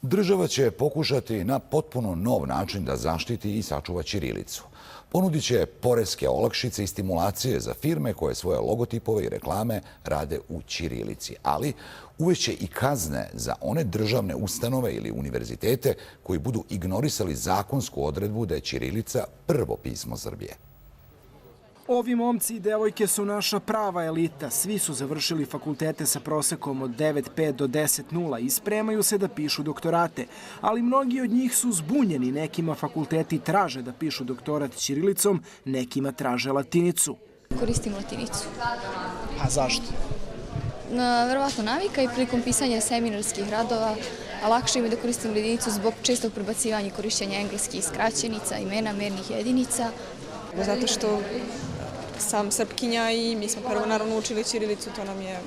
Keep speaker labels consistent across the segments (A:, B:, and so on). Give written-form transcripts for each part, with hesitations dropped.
A: Država će pokušati na potpuno nov način da zaštiti i sačuva ćirilicu. Ponudit će poreske olakšice i stimulacije za firme koje svoje logotipove i reklame rade u ćirilici, ali uveće i kazne za one državne ustanove ili univerzitete koji budu ignorisali zakonsku odredbu da je ćirilica prvo pismo Srbije.
B: Ovi momci i devojke su naša prava elita. Svi su završili fakultete sa prosekom od 9,5 do 10,0 i spremaju se da pišu doktorate. Ali mnogi od njih su zbunjeni. Nekima fakulteti traže da pišu doktorat ćirilicom, nekima traže latinicu.
C: Koristim latinicu.
B: A zašto?
C: Verovatno navika i prilikom pisanja seminarskih radova, a lakše mi je da koristim latinicu zbog čestog prebacivanja i korišćenja engleskih skraćenica, imena, mernih jedinica.
D: Zato što sam Srpkinja i mi smo prvo naravno učili ćirilicu, to nam je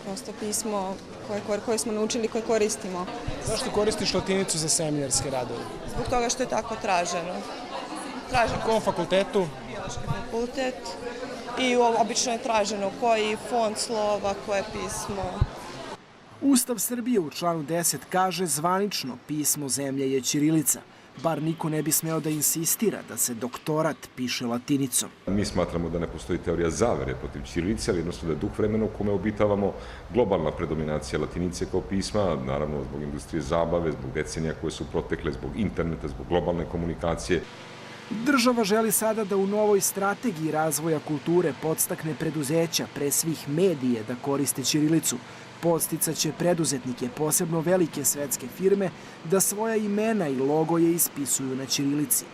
D: prosto pismo koje smo naučili, koje koristimo.
B: Zašto koristiš latinicu za seminarske radove?
D: Zbog toga što je tako traženo.
B: Na kom fakultetu?
D: Biološki fakultet. I obično je traženo koji font slova, koje pismo.
B: Ustav Srbije u članu 10 kaže zvanično pismo zemlje je ćirilica. Bar niko ne bi smeo da insistira da se doktorat piše latinicom.
E: Mi smatramo da ne postoji teorija zavere protiv ćirilice, ali jednostavno da je duh vremena u kome obitavamo globalna predominacija latinice kao pisma, naravno zbog industrije zabave, zbog decenija koje su protekle, zbog interneta, zbog globalne komunikacije.
B: Država želi sada da u novoj strategiji razvoja kulture podstakne preduzeća, pre svih medije, da koriste ćirilicu. Podsticaće preduzetnike, posebno velike svetske firme, da svoja imena i logoje ispisuju na ćirilici.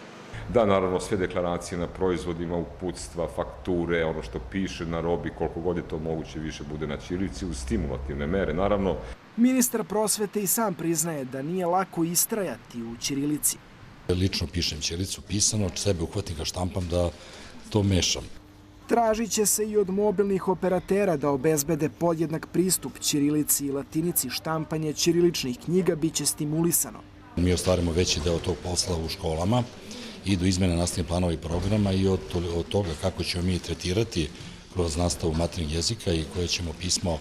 E: Da, naravno, sve deklaracije na proizvodima, uputstva, fakture, ono što piše na robi, koliko god je to moguće više bude na ćirilici, uz stimulativne mere, naravno.
B: Ministar prosvete i sam priznaje da nije lako istrajati u ćirilici.
F: Lično pišem ćirilicu pisano, sebe uhvatim ga štampam da to mešam.
B: Tražit će se i od mobilnih operatera da obezbede podjednak pristup ćirilici i latinici. Štampanje ćiriličnih knjiga biće stimulisano.
F: Mi ostvarimo veći deo tog posla u školama, idu izmene nastavnih planova i programa i od toga kako ćemo mi tretirati kroz nastavu maternjeg jezika i koje ćemo pismo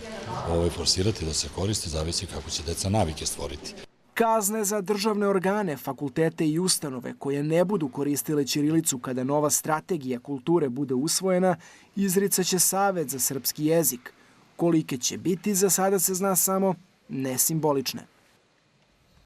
F: forsirati da se koristi, zavisi kako će deca navike stvoriti.
B: Kazne za državne organe, fakultete i ustanove koje ne budu koristile ćirilicu kada nova strategija kulture bude usvojena, izricaće Savet za srpski jezik. Kolike će biti, za sada se zna samo nesimbolične.